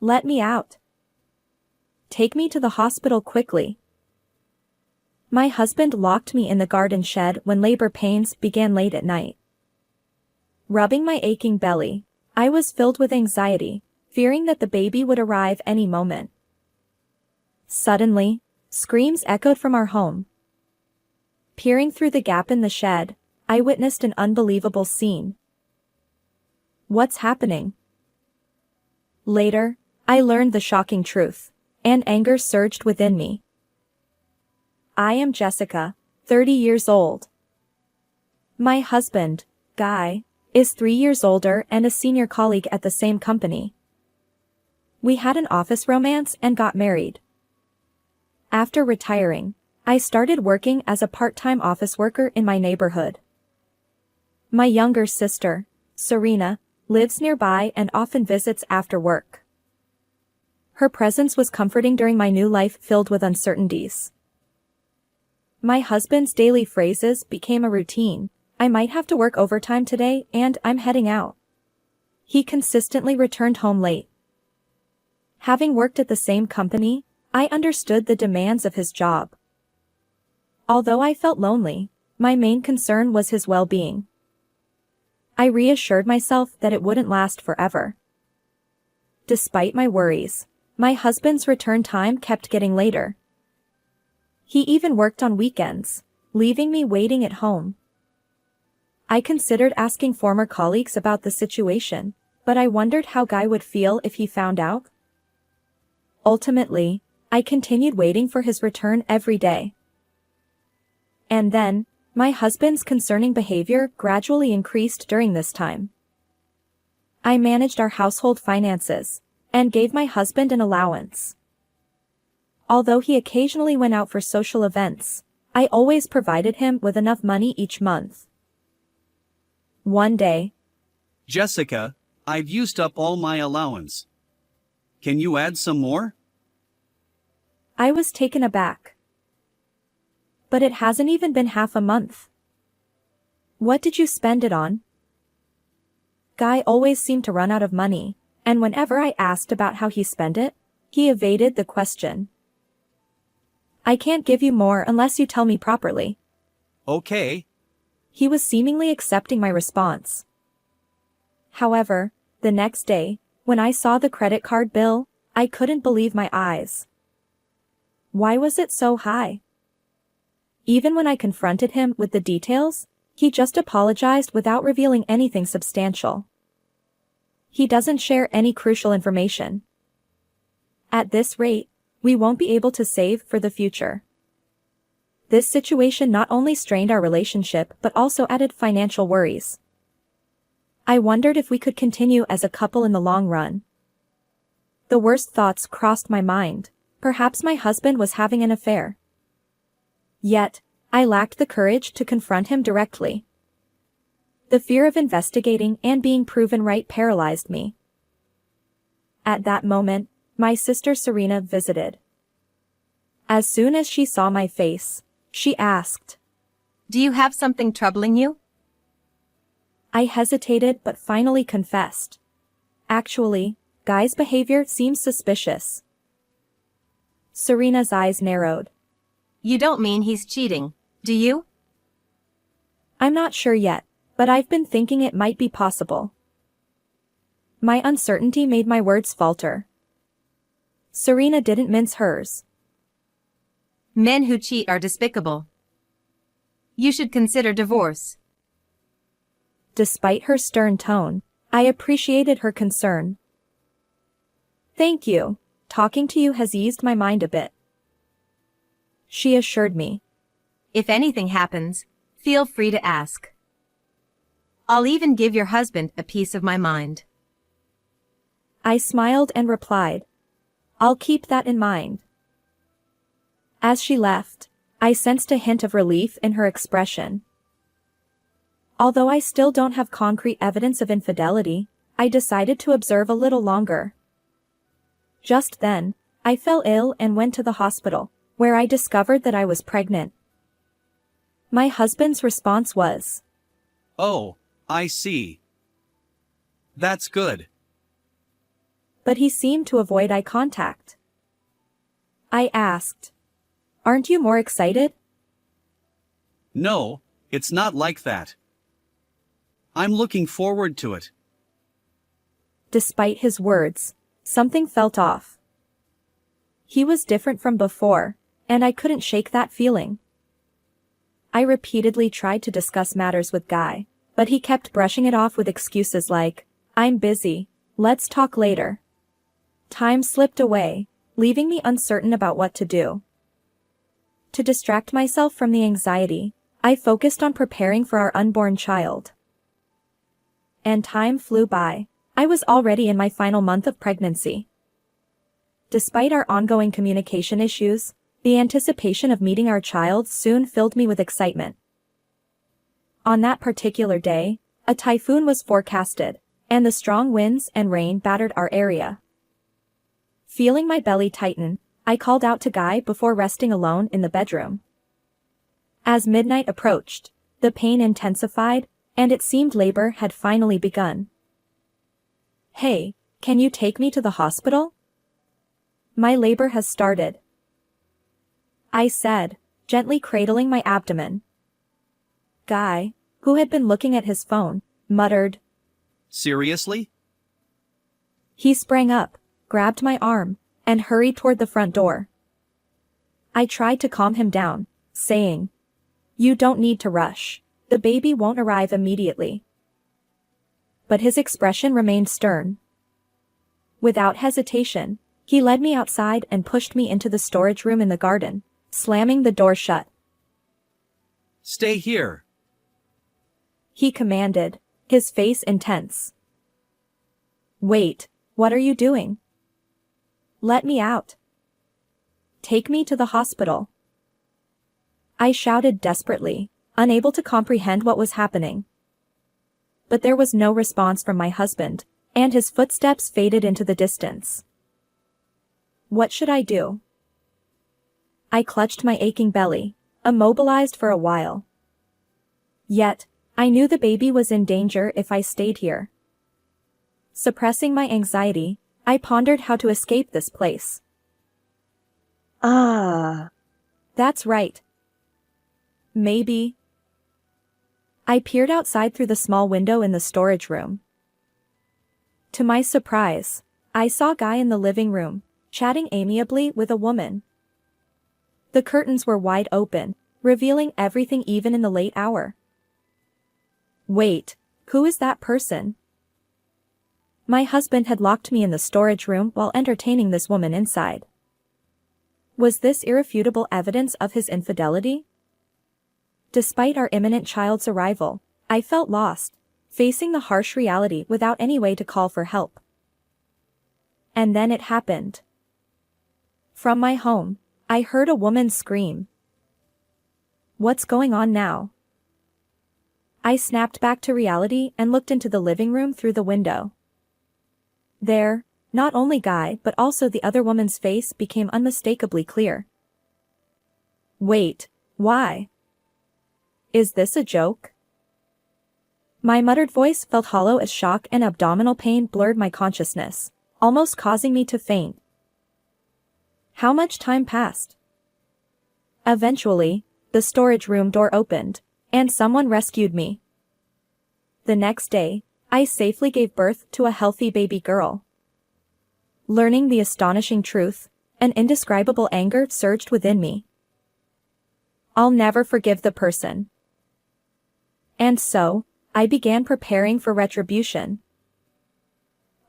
Let me out. Take me to the hospital quickly. My husband locked me in the garden shed when labor pains began late at night. Rubbing my aching belly, I was filled with anxiety, fearing that the baby would arrive any moment. Suddenly, screams echoed from our home. Peering through the gap in the shed, I witnessed an unbelievable scene. What's happening? Later, I learned the shocking truth, and anger surged within me. I am Jessica, 30 years old. My husband, Guy, is 3 years older and a senior colleague at the same company. We had an office romance and got married. After retiring, I started working as a part-time office worker in my neighborhood. My younger sister, Serena, lives nearby and often visits after work. Her presence was comforting during my new life filled with uncertainties. My husband's daily phrases became a routine. I might have to work overtime today and I'm heading out. He consistently returned home late. Having worked at the same company, I understood the demands of his job. Although I felt lonely, my main concern was his well-being. I reassured myself that it wouldn't last forever. Despite my worries, my husband's return time kept getting later. He even worked on weekends, leaving me waiting at home. I considered asking former colleagues about the situation, but I wondered how Guy would feel if he found out. Ultimately, I continued waiting for his return every day. And then, my husband's concerning behavior gradually increased during this time. I managed our household finances, and gave my husband an allowance. Although he occasionally went out for social events, I always provided him with enough money each month. One day, Jessica, I've used up all my allowance. Can you add some more? I was taken aback. But it hasn't even been half a month. What did you spend it on? Guy always seemed to run out of money, and whenever I asked about how he spent it, he evaded the question. I can't give you more unless you tell me properly. Okay. He was seemingly accepting my response. However, the next day, when I saw the credit card bill, I couldn't believe my eyes. Why was it so high? Even when I confronted him with the details, he just apologized without revealing anything substantial. He doesn't share any crucial information. At this rate, we won't be able to save for the future. This situation not only strained our relationship but also added financial worries. I wondered if we could continue as a couple in the long run. The worst thoughts crossed my mind. Perhaps my husband was having an affair. Yet, I lacked the courage to confront him directly. The fear of investigating and being proven right paralyzed me. At that moment, my sister Serena visited. As soon as she saw my face, she asked, Do you have something troubling you? I hesitated but finally confessed. Actually, Guy's behavior seems suspicious. Serena's eyes narrowed. You don't mean he's cheating, do you? I'm not sure yet, but I've been thinking it might be possible. My uncertainty made my words falter. Serena didn't mince hers. Men who cheat are despicable. You should consider divorce. Despite her stern tone, I appreciated her concern. Thank you. Talking to you has eased my mind a bit. She assured me. If anything happens, feel free to ask. I'll even give your husband a piece of my mind. I smiled and replied, I'll keep that in mind. As she left, I sensed a hint of relief in her expression. Although I still don't have concrete evidence of infidelity, I decided to observe a little longer. Just then, I fell ill and went to the hospital, where I discovered that I was pregnant. My husband's response was, Oh, I see. That's good. but he seemed to avoid eye contact. I asked, "Aren't you more excited?" No, it's not like that. I'm looking forward to it. Despite his words, something felt off. He was different from before, and I couldn't shake that feeling. I repeatedly tried to discuss matters with Guy, but he kept brushing it off with excuses like, "I'm busy, let's talk later." Time slipped away, leaving me uncertain about what to do. To distract myself from the anxiety, I focused on preparing for our unborn child. And time flew by. I was already in my final month of pregnancy. Despite our ongoing communication issues, the anticipation of meeting our child soon filled me with excitement. On that particular day, a typhoon was forecasted, and the strong winds and rain battered our area. Feeling my belly tighten, I called out to Guy before resting alone in the bedroom. As midnight approached, the pain intensified, and it seemed labor had finally begun. "Hey, can you take me to the hospital? My labor has started," I said, gently cradling my abdomen. Guy, who had been looking at his phone, muttered. Seriously? He sprang up, grabbed my arm, and hurried toward the front door. I tried to calm him down, saying, "You don't need to rush. The baby won't arrive immediately." But his expression remained stern. Without hesitation, he led me outside and pushed me into the storage room in the garden, slamming the door shut. "Stay here," he commanded, his face intense. "Wait, what are you doing? Let me out. Take me to the hospital." I shouted desperately, unable to comprehend what was happening. But there was no response from my husband, and his footsteps faded into the distance. What should I do? I clutched my aching belly, immobilized for a while. Yet, I knew the baby was in danger if I stayed here. Suppressing my anxiety, I pondered how to escape this place. That's right. Maybe. I peered outside through the small window in the storage room. To my surprise, I saw Guy in the living room, chatting amiably with a woman. The curtains were wide open, revealing everything even in the late hour. Wait, who is that person? My husband had locked me in the storage room while entertaining this woman inside. Was this irrefutable evidence of his infidelity? Despite our imminent child's arrival, I felt lost, facing the harsh reality without any way to call for help. And then it happened. From my home, I heard a woman scream. What's going on now? I snapped back to reality and looked into the living room through the window. There, not only Guy but also the other woman's face became unmistakably clear. Wait, why? Is this a joke? My muttered voice felt hollow as shock and abdominal pain blurred my consciousness, almost causing me to faint. How much time passed? Eventually, the storage room door opened, and someone rescued me. The next day, I safely gave birth to a healthy baby girl. Learning the astonishing truth, an indescribable anger surged within me. I'll never forgive the person. And so, I began preparing for retribution.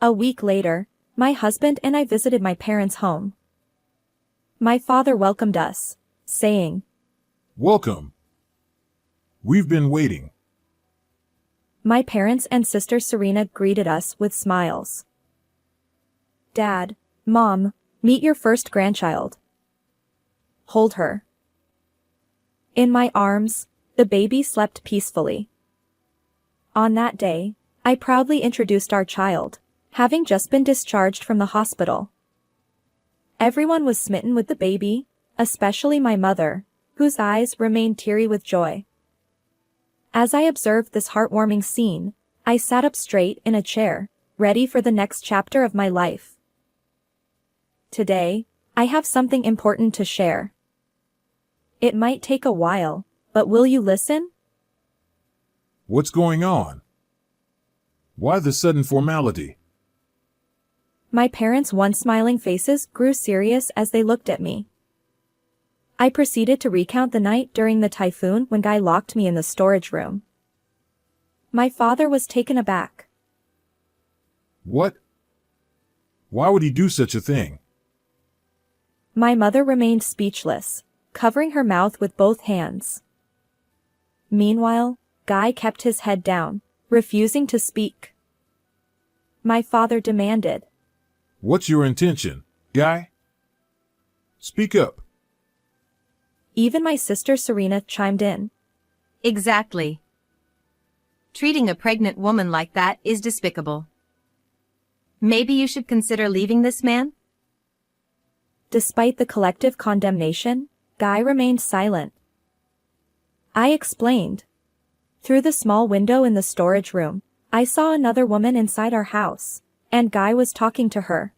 A week later, my husband and I visited my parents' home. My father welcomed us, saying, "Welcome. We've been waiting." My parents and sister Serena greeted us with smiles. Dad, Mom, meet your first grandchild. Hold her. In my arms, the baby slept peacefully. On that day, I proudly introduced our child, having just been discharged from the hospital. Everyone was smitten with the baby, especially my mother, whose eyes remained teary with joy. As I observed this heartwarming scene, I sat up straight in a chair, ready for the next chapter of my life. Today, I have something important to share. It might take a while, but will you listen? What's going on? Why the sudden formality? My parents' once smiling faces grew serious as they looked at me. I proceeded to recount the night during the typhoon when Guy locked me in the storage room. My father was taken aback. What? Why would he do such a thing? My mother remained speechless, covering her mouth with both hands. Meanwhile, Guy kept his head down, refusing to speak. My father demanded, What's your intention, Guy? Speak up. Even my sister Serena chimed in. Exactly. Treating a pregnant woman like that is despicable. Maybe you should consider leaving this man? Despite the collective condemnation, Guy remained silent. I explained. Through the small window in the storage room, I saw another woman inside our house, and Guy was talking to her.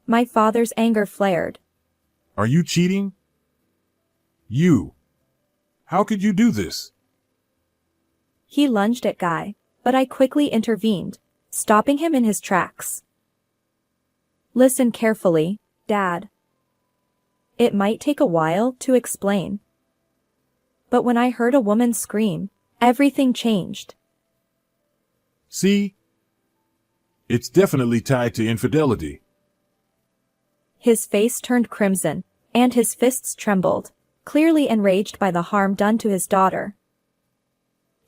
My father's anger flared. Are you cheating? You. How could you do this? He lunged at Guy, but I quickly intervened, stopping him in his tracks. Listen carefully, Dad. It might take a while to explain. But when I heard a woman scream, everything changed. See? It's definitely tied to infidelity. His face turned crimson, and his fists trembled, clearly enraged by the harm done to his daughter.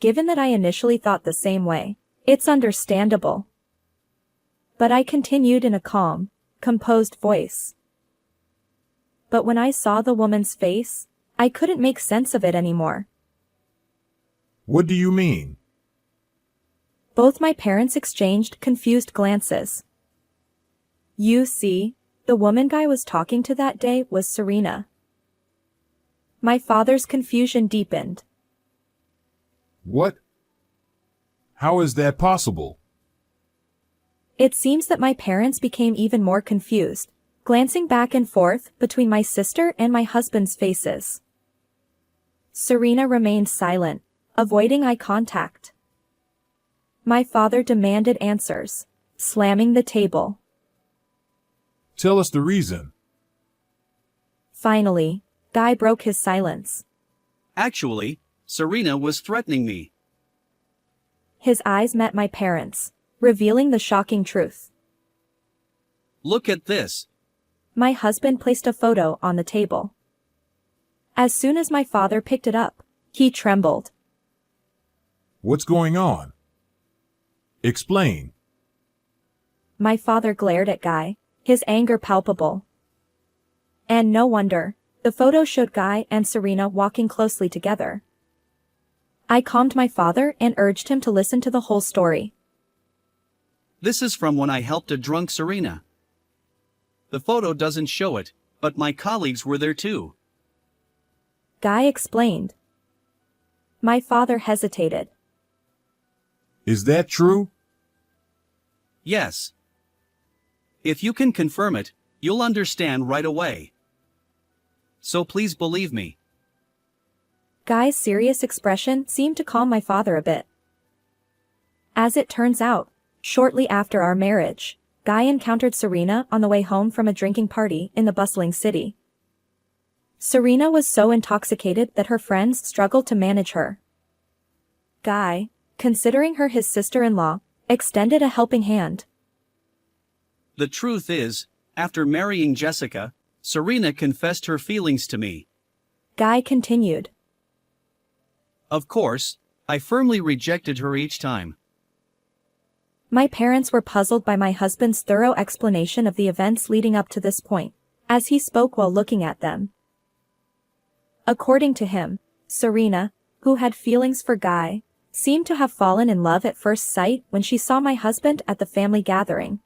Given that I initially thought the same way, it's understandable. But I continued in a calm, composed voice. But when I saw the woman's face, I couldn't make sense of it anymore. What do you mean? Both my parents exchanged confused glances. You see, the woman Guy was talking to that day was Serena. My father's confusion deepened. What? How is that possible? It seems that my parents became even more confused, glancing back and forth between my sister and my husband's faces. Serena remained silent, avoiding eye contact. My father demanded answers, slamming the table. Tell us the reason. Finally, Guy broke his silence. Actually, Serena was threatening me. His eyes met my parents', revealing the shocking truth. Look at this. My husband placed a photo on the table. As soon as my father picked it up, he trembled. What's going on? Explain. My father glared at Guy, his anger palpable. And no wonder, the photo showed Guy and Serena walking closely together. I calmed my father and urged him to listen to the whole story. This is from when I helped a drunk Serena. The photo doesn't show it, but my colleagues were there too. Guy explained. My father hesitated. Is that true? Yes. If you can confirm it, you'll understand right away. So please believe me. Guy's serious expression seemed to calm my father a bit. As it turns out, shortly after our marriage, Guy encountered Serena on the way home from a drinking party in the bustling city. Serena was so intoxicated that her friends struggled to manage her. Guy, considering her his sister-in-law, extended a helping hand. The truth is, after marrying Jessica, Serena confessed her feelings to me. Guy continued. Of course, I firmly rejected her each time. My parents were puzzled by my husband's thorough explanation of the events leading up to this point, as he spoke while looking at them. According to him, Serena, who had feelings for Guy, seemed to have fallen in love at first sight when she saw my husband at the family gathering.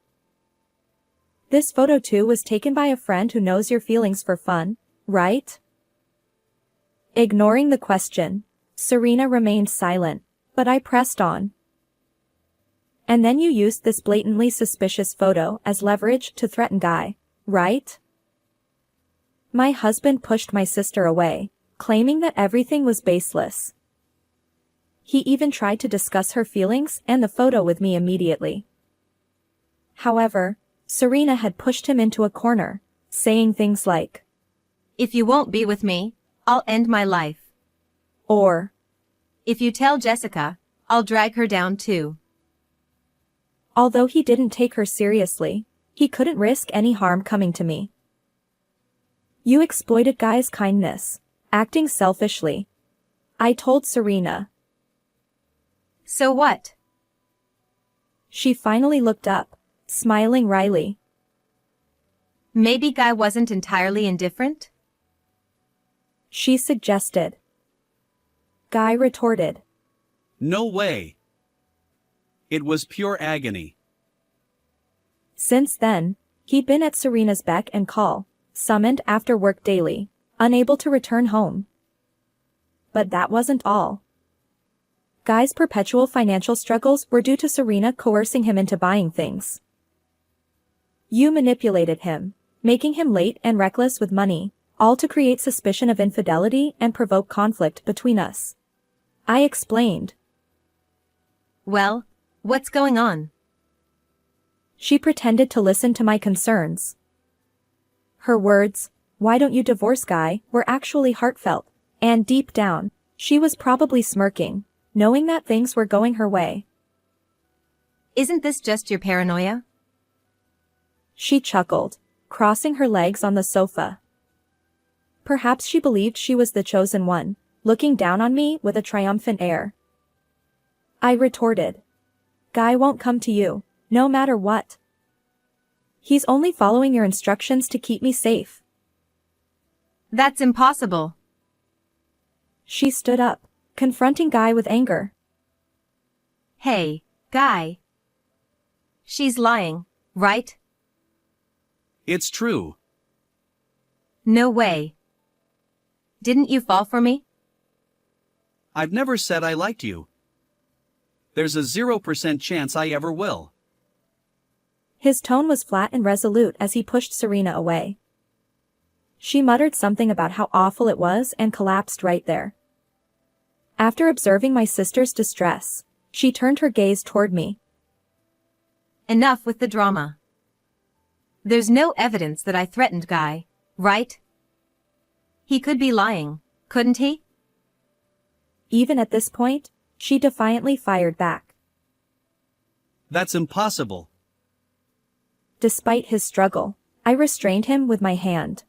This photo too was taken by a friend who knows your feelings for fun, right? Ignoring the question, Serena remained silent, but I pressed on. And then you used this blatantly suspicious photo as leverage to threaten Guy, right? My husband pushed my sister away, claiming that everything was baseless. He even tried to discuss her feelings and the photo with me immediately. However, Serena had pushed him into a corner, saying things like, If you won't be with me, I'll end my life. or, If you tell Jessica, I'll drag her down too. although he didn't take her seriously, he couldn't risk any harm coming to me. You exploited Guy's kindness, acting selfishly. I told Serena. So what? She finally looked up, smiling wryly. Maybe Guy wasn't entirely indifferent? She suggested. Guy retorted. No way. It was pure agony. Since then, he'd been at Serena's beck and call, summoned after work daily, unable to return home. But that wasn't all. Guy's perpetual financial struggles were due to Serena coercing him into buying things. You manipulated him, making him late and reckless with money, all to create suspicion of infidelity and provoke conflict between us. I explained. Well, what's going on? She pretended to listen to my concerns. Her words, "Why don't you divorce Guy?" were actually heartfelt, and deep down, she was probably smirking, knowing that things were going her way. Isn't this just your paranoia? She chuckled, crossing her legs on the sofa. Perhaps she believed she was the chosen one, looking down on me with a triumphant air. I retorted. Guy won't come to you, no matter what. He's only following your instructions to keep me safe. That's impossible. She stood up, confronting Guy with anger. Hey, Guy. She's lying, right? It's true. No way. Didn't you fall for me? I've never said I liked you. There's a 0% chance I ever will. His tone was flat and resolute as he pushed Serena away. She muttered something about how awful it was and collapsed right there. After observing my sister's distress, she turned her gaze toward me. Enough with the drama. There's no evidence that I threatened Guy, right? He could be lying, couldn't he? Even at this point, she defiantly fired back. That's impossible. Despite his struggle, I restrained him with my hand.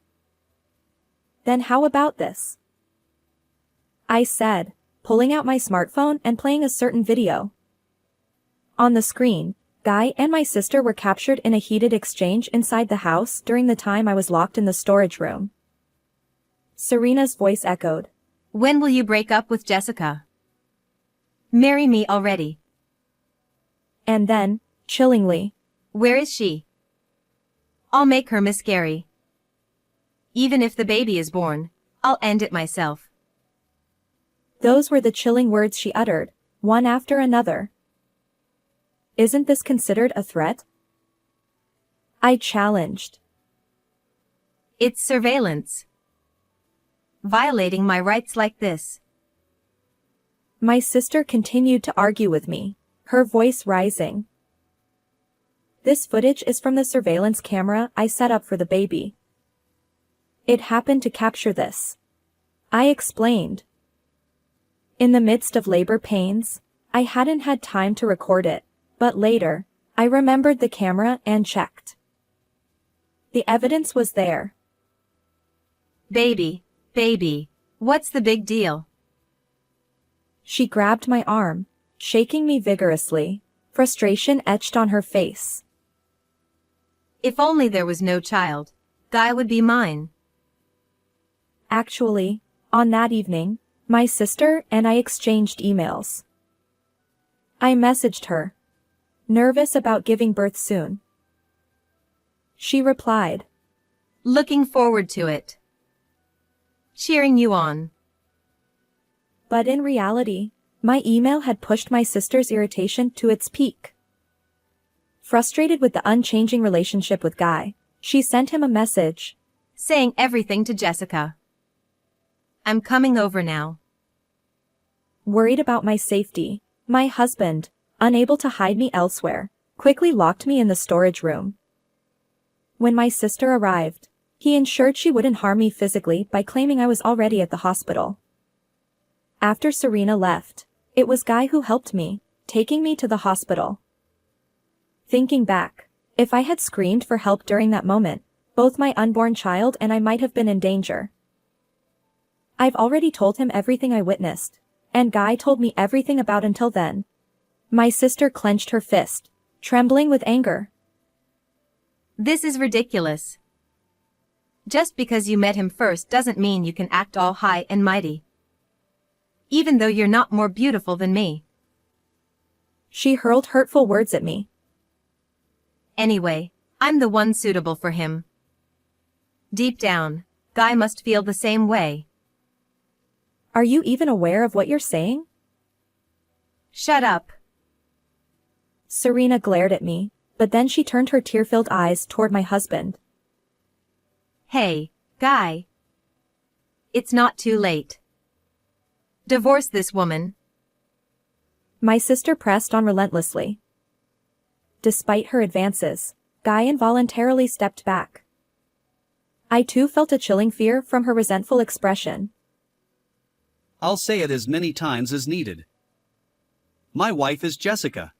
Then how about this? I said, pulling out my smartphone and playing a certain video. On the screen, Guy and my sister were captured in a heated exchange inside the house during the time I was locked in the storage room. Serena's voice echoed. When will you break up with Jessica? Marry me already. And then, chillingly, Where is she? I'll make her Miss Gary. Even if the baby is born, I'll end it myself. those were the chilling words she uttered, one after another. Isn't this considered a threat? I challenged. It's surveillance. Violating my rights like this. My sister continued to argue with me, her voice rising. This footage is from the surveillance camera I set up for the baby. It happened to capture this. I explained. In the midst of labor pains, I hadn't had time to record it, but later, I remembered the camera and checked. The evidence was there. Baby, what's the big deal? She grabbed my arm, shaking me vigorously, frustration etched on her face. If only there was no child, Guy would be mine. Actually, on that evening, my sister and I exchanged emails. I messaged her, nervous about giving birth soon. She replied, Looking forward to it. Cheering you on. but in reality, my email had pushed my sister's irritation to its peak. Frustrated with the unchanging relationship with Guy, She sent him a message. saying everything to Jessica. I'm coming over now. Worried about my safety, my husband, unable to hide me elsewhere, quickly locked me in the storage room. When my sister arrived, he ensured she wouldn't harm me physically by claiming I was already at the hospital. After Serena left, it was Guy who helped me, taking me to the hospital. Thinking back, if I had screamed for help during that moment, both my unborn child and I might have been in danger. I've already told him everything I witnessed, and Guy told me everything about until then. My sister clenched her fist, trembling with anger. This is ridiculous. Just because you met him first doesn't mean you can act all high and mighty. Even though you're not more beautiful than me. She hurled hurtful words at me. Anyway, I'm the one suitable for him. Deep down, Guy must feel the same way. Are you even aware of what you're saying? Shut up. Serena glared at me, but then she turned her tear-filled eyes toward my husband. Hey, Guy. It's not too late. Divorce this woman. My sister pressed on relentlessly. Despite her advances, Guy involuntarily stepped back. I too felt a chilling fear from her resentful expression. I'll say it as many times as needed. My wife is Jessica.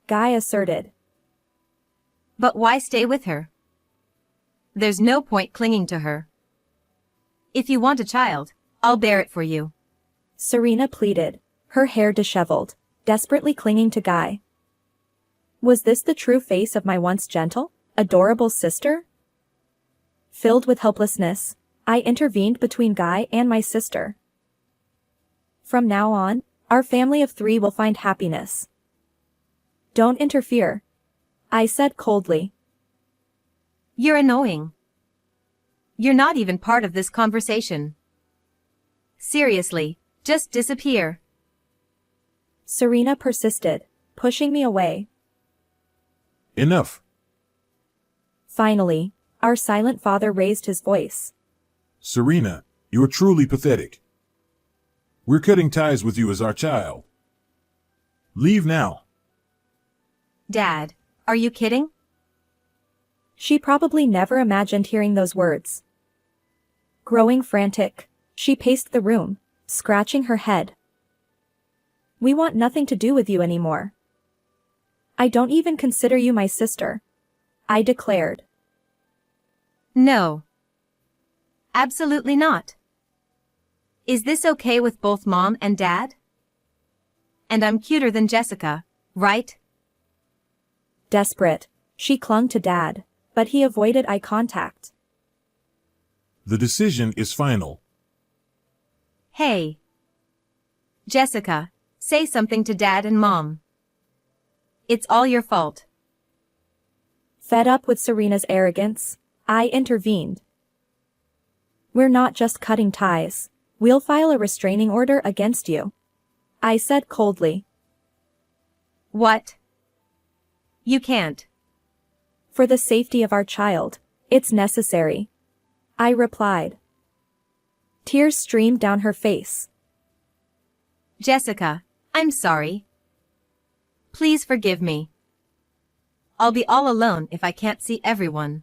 Guy asserted. But why stay with her? There's no point clinging to her. If you want a child, I'll bear it for you. Serena pleaded, her hair disheveled, desperately clinging to Guy. Was this the true face of my once gentle, adorable sister? Filled with helplessness, I intervened between Guy and my sister. From now on, our family of 3 will find happiness. Don't interfere, I said coldly. You're annoying. You're not even part of this conversation. Seriously, just disappear. Serena persisted, pushing me away. Enough. Finally, our silent father raised his voice. Serena, you're truly pathetic. We're cutting ties with you as our child. Leave now. Dad, are you kidding? She probably never imagined hearing those words. Growing frantic, she paced the room, scratching her head. We want nothing to do with you anymore. I don't even consider you my sister, I declared. No. Absolutely not. Is this okay with both Mom and Dad? And I'm cuter than Jessica, right? Desperate, she clung to Dad, but he avoided eye contact. The decision is final. Hey. Jessica, say something to Dad and Mom. It's all your fault. Fed up with Serena's arrogance, I intervened. We're not just cutting ties, we'll file a restraining order against you, I said coldly. What? You can't. For the safety of our child, it's necessary, I replied. Tears streamed down her face. Jessica, I'm sorry. Please forgive me. I'll be all alone if I can't see everyone.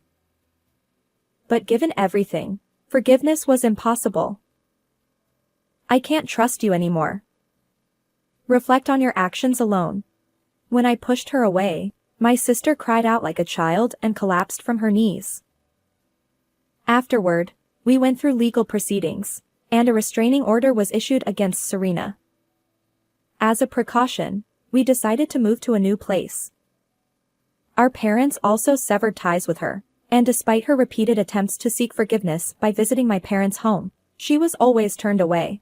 But given everything, forgiveness was impossible. I can't trust you anymore. Reflect on your actions alone. When I pushed her away, my sister cried out like a child and collapsed from her knees. Afterward, we went through legal proceedings, and a restraining order was issued against Serena. As a precaution, we decided to move to a new place. Our parents also severed ties with her, and despite her repeated attempts to seek forgiveness by visiting my parents' home, she was always turned away.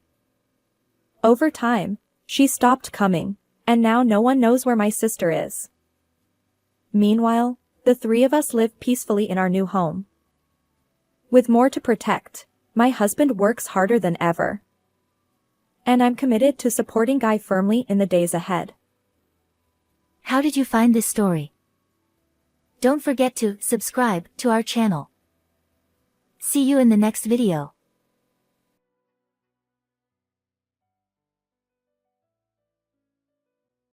Over time, she stopped coming, and now no one knows where my sister is. Meanwhile, the 3 of us live peacefully in our new home. With more to protect, my husband works harder than ever. And I'm committed to supporting Guy firmly in the days ahead. How did you find this story? Don't forget to subscribe to our channel. See you in the next video.